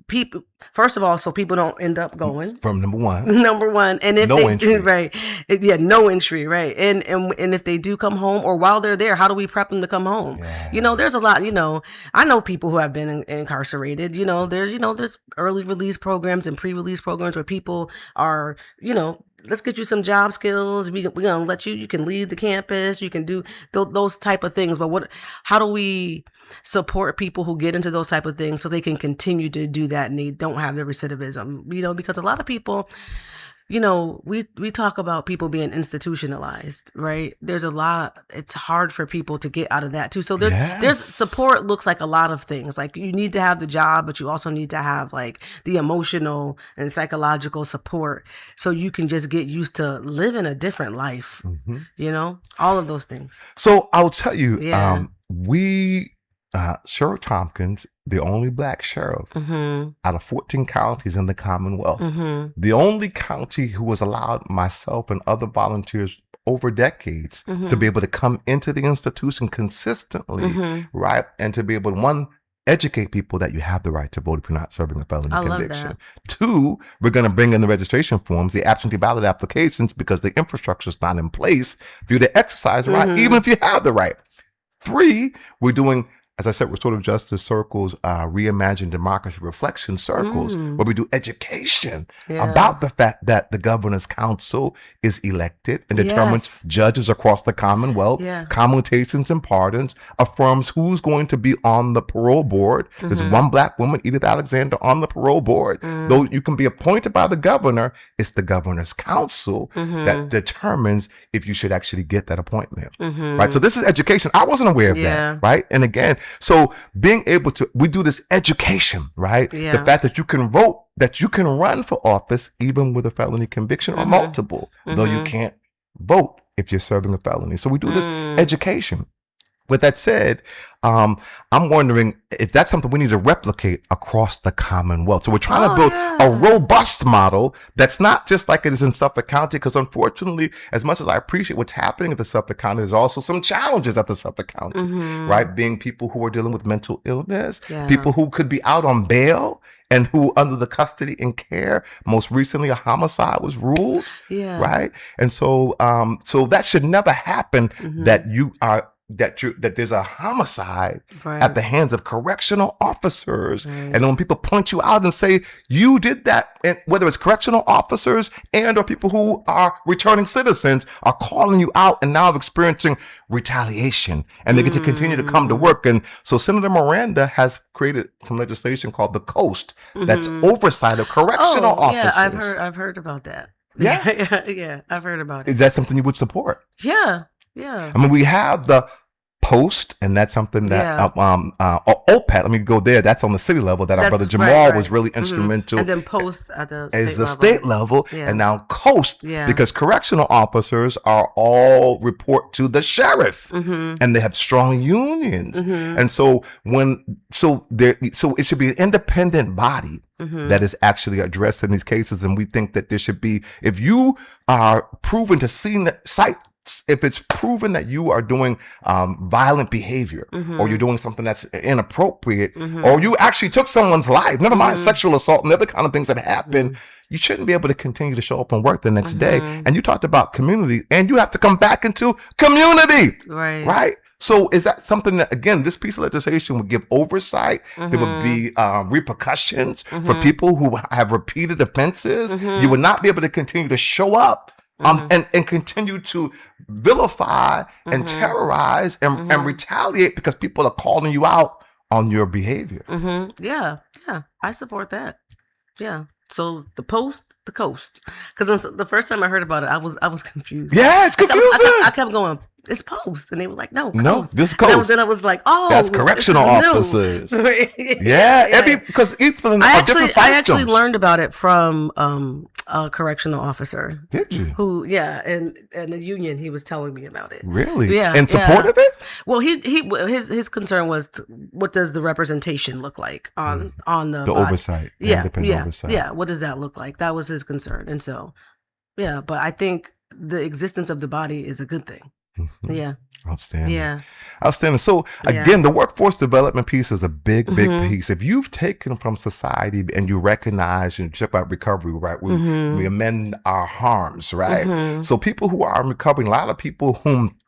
people, first of all, so people don't end up going from number one, and if no they entry. right, yeah, no entry, right, and if they do come home, or while they're there, how do we prep them to come home? Yeah. There's a lot. I know people who have been incarcerated. There's early release programs and pre-release programs where people are, let's get you some job skills. We're gonna let you can leave the campus. You can do those type of things. But how do we support people who get into those type of things so they can continue to do that and they don't have the recidivism? Because a lot of people, we talk about people being institutionalized, right? There's a lot. It's hard for people to get out of that too. So there's support looks like a lot of things. Like, you need to have the job, but you also need to have like the emotional and psychological support so you can just get used to living a different life. All of those things. So I'll tell you, Sheriff Tompkins, the only black sheriff out of 14 counties in the Commonwealth, the only county who was allowed myself and other volunteers over decades to be able to come into the institution consistently, right? And to be able to, one, educate people that you have the right to vote if you're not serving a felony conviction. Love that. Two, we're going to bring in the registration forms, the absentee ballot applications, because the infrastructure is not in place for you to exercise the right, even if you have the right. Three, we're doing, as I said, restorative justice circles, reimagined democracy reflection circles, where we do education about the fact that the governor's council is elected and determines judges across the Commonwealth, commutations and pardons, affirms who's going to be on the parole board. There's one black woman, Edith Alexander, on the parole board. Though you can be appointed by the governor, it's the governor's council that determines if you should actually get that appointment. Right? So this is education. I wasn't aware of that. Right? And again, so being able to, we do this education, right? The fact that you can vote, that you can run for office, even with a felony conviction or multiple, though you can't vote if you're serving a felony. So we do this education. With that said, I'm wondering if that's something we need to replicate across the Commonwealth. So we're trying to build a robust model that's not just like it is in Suffolk County, because unfortunately, as much as I appreciate what's happening at the Suffolk County, there's also some challenges at the Suffolk County, right? Being people who are dealing with mental illness, people who could be out on bail and who under the custody and care. Most recently, a homicide was ruled, right? And so, so that should never happen, that you are that there's a homicide at the hands of correctional officers. And then when people point you out and say you did that, and whether it's correctional officers and or people who are returning citizens are calling you out and now experiencing retaliation, and they get to continue to come to work. And so Senator Miranda has created some legislation called the COAST that's oversight of correctional officers. I've heard about that. I've heard about it. Is that something you would support? Yeah. I mean, we have the post, and that's something that OPET, let me go there, that's on the city level, that our brother Jamal was really instrumental. And then post at the state level. And now coast, because correctional officers are all report to the sheriff, and they have strong unions. And so it should be an independent body that is actually addressing these cases. And we think that there should be, if you are proven to cite, if it's proven that you are doing violent behavior, or you're doing something that's inappropriate, or you actually took someone's life, never mind sexual assault and other kind of things that happen, you shouldn't be able to continue to show up and work the next day. And you talked about community, and you have to come back into community, right? So is that something that, again, this piece of legislation would give oversight? There would be repercussions for people who have repeated offenses. You would not be able to continue to show up and continue to vilify and terrorize and retaliate because people are calling you out on your behavior. Yeah, I support that. Yeah. So the coast. Because the first time I heard about it, I was confused. Yeah, it's confusing. I kept going, it's post, and they were like, no, this is coast. Then I was like, oh, that's correctional officers. Because each of them are different. I actually learned about it from a correctional officer. Did you? Who? Yeah, and the union, he was telling me about it. Really? Yeah. In support of it? Well, his concern was what does the representation look like on the body? Oversight, independent oversight. Yeah. What does that look like? That was his concern, and so but I think the existence of the body is a good thing. Mm-hmm. Yeah. Outstanding. Yeah. Outstanding. So again, the workforce development piece is a big piece. If you've taken from society and you recognize and check out recovery, right? We amend our harms, right? So people who are recovering, a lot of people whom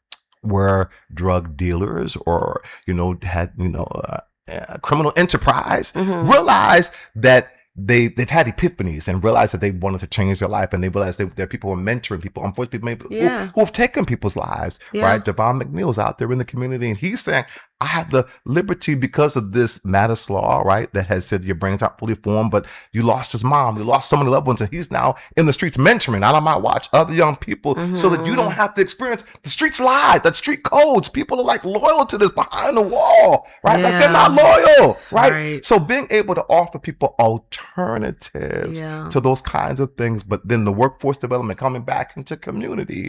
were drug dealers or, had, criminal enterprise, realize that they've had epiphanies and realized that they wanted to change their life, and they realized that there are people who are mentoring people, unfortunately, who have taken people's lives, right? Devon McNeil's out there in the community, and he's saying, I have the liberty because of this Mattis law, right? That has said your brain's not fully formed, but you lost his mom, you lost so many loved ones, and he's now in the streets mentoring out on my watch other young people so that you don't have to experience the streets lie, the street codes. People are like loyal to this behind the wall, right? Like they're not loyal, right? So being able to offer people alternatives to those kinds of things, but then the workforce development coming back into community,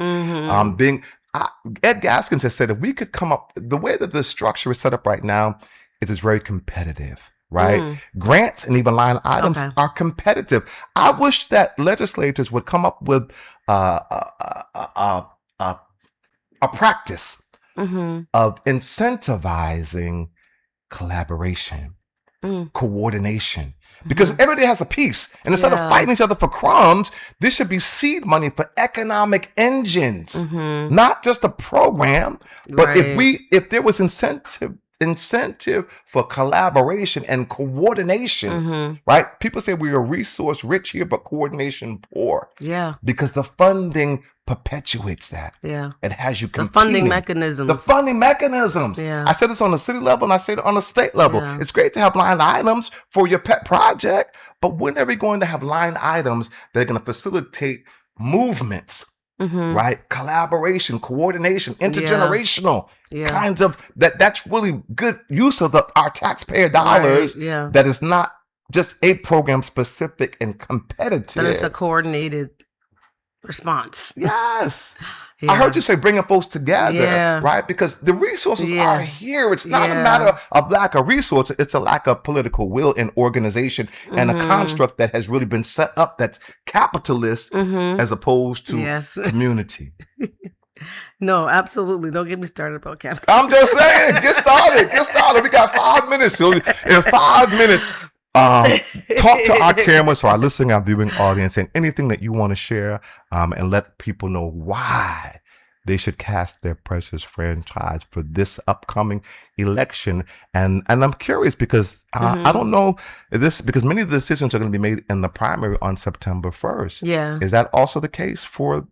Ed Gaskins has said if we could come up, the way that the structure is set up right now is it's very competitive, right? Grants and even line items are competitive. I wish that legislators would come up with a practice of incentivizing collaboration, coordination. Because everybody has a piece. And instead of fighting each other for crumbs, this should be seed money for economic engines, not just a program. But if there was incentive for collaboration and coordination, right? People say we are resource rich here, but coordination poor. Yeah. Because the funding perpetuates that. Yeah. It has you competing. The funding mechanisms. Yeah. I said this on the city level and I said it on the state level. Yeah. It's great to have line items for your pet project, but when are we going to have line items that are going to facilitate movements? Right? Collaboration, coordination, intergenerational kinds of that's really good use of our taxpayer dollars. That is not just a program specific and competitive. That it's a coordinated response. Yes. I heard you say bringing folks together, right? Because the resources are here. It's not a matter of lack of resources. It's a lack of political will and organization and a construct that has really been set up that's capitalist as opposed to community. No, absolutely. Don't get me started about capital. I'm just saying, get started. We got 5 minutes, Sylvia. In 5 minutes, talk to our cameras, so our listening, our viewing audience, and anything that you want to share, and let people know why they should cast their precious franchise for this upcoming election. And I'm curious because I don't know this, because many of the decisions are going to be made in the primary on September 1st. Yeah. Is that also the case for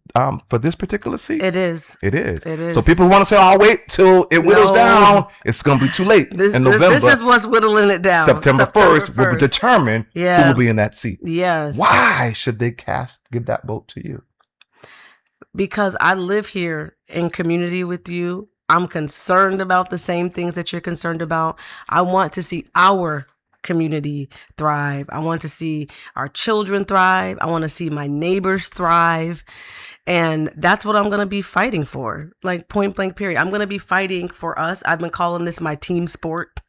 this particular seat? It is. It is. So people want to say, I'll wait till it whittles down. It's going to be too late in November. This is what's whittling it down. September 1st will determine who will be in that seat. Yes. Why should they give that vote to you? Because I live here in community with you. I'm concerned about the same things that you're concerned about. I want to see our community thrive. I want to see our children thrive. I want to see my neighbors thrive. And that's what I'm going to be fighting for. Like point blank period. I'm going to be fighting for us. I've been calling this my team sport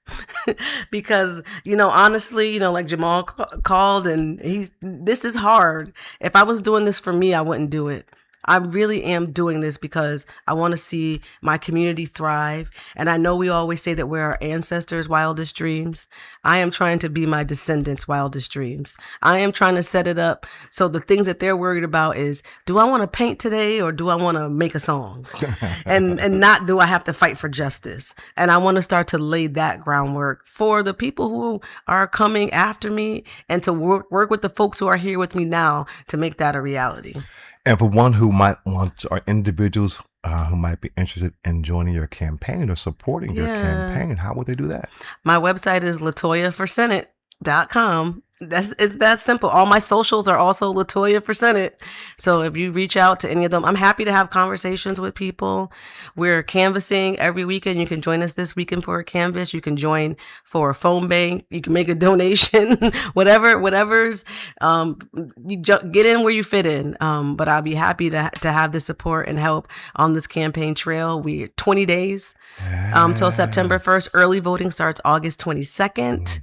because, honestly, like Jamal called and this is hard. If I was doing this for me, I wouldn't do it. I really am doing this because I want to see my community thrive. And I know we always say that we're our ancestors' wildest dreams. I am trying to be my descendants' wildest dreams. I am trying to set it up so the things that they're worried about is, do I want to paint today or do I want to make a song? and not do I have to fight for justice? And I want to start to lay that groundwork for the people who are coming after me and to work with the folks who are here with me now to make that a reality. And for one who might want to, or individuals who might be interested in joining your campaign or supporting your campaign, how would they do that? My website is LatoyaForSenate.com. It's that simple. All my socials are also Latoya for Senate. So if you reach out to any of them, I'm happy to have conversations with people. We're canvassing every weekend. You can join us this weekend for a canvass. You can join for a phone bank. You can make a donation, whatever's, you get in where you fit in. But I'll be happy to have the support and help on this campaign trail. We're 20 days till September 1st. Early voting starts August 22nd.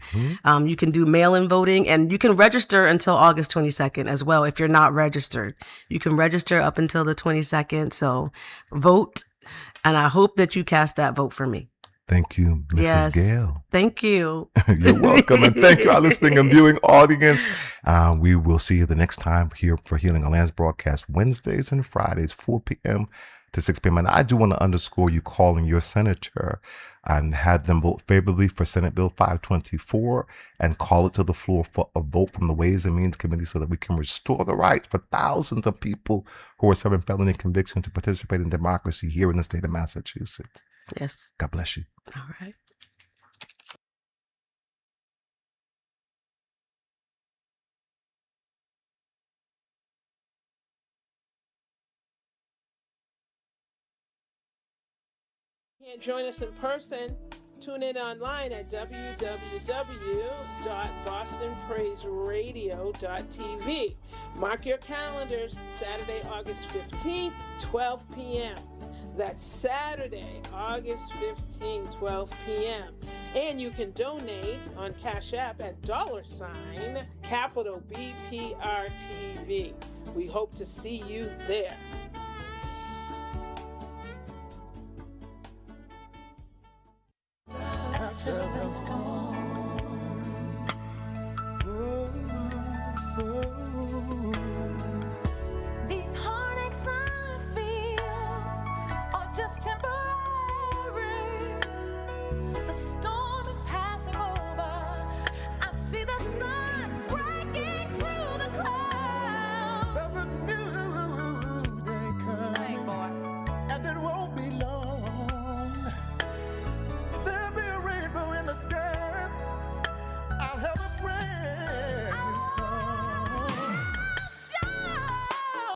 You can do mail-in voting voting, and you can register until August 22nd as well. If you're not registered, you can register up until the 22nd. So vote, and I hope that you cast that vote for me. Thank you, Mrs. Yes. Gale. Thank you. You're welcome. And thank you, our listening and viewing audience. We will see you the next time here for Healing Our Lands broadcast Wednesdays and Fridays, 4 p.m. to 6 p.m. And I do want to underscore you calling your senator and have them vote favorably for Senate Bill 524 and call it to the floor for a vote from the Ways and Means Committee so that we can restore the rights for thousands of people who are serving felony conviction to participate in democracy here in the state of Massachusetts. Yes. God bless you. All right. Can't join us in person? Tune in online at www.bostonpraiseradio.tv. Mark your calendars, Saturday, August 15th, 12 p.m. That's Saturday, August 15th, 12 p.m. And you can donate on Cash App at $BPRTV. We hope to see you there. After the storm.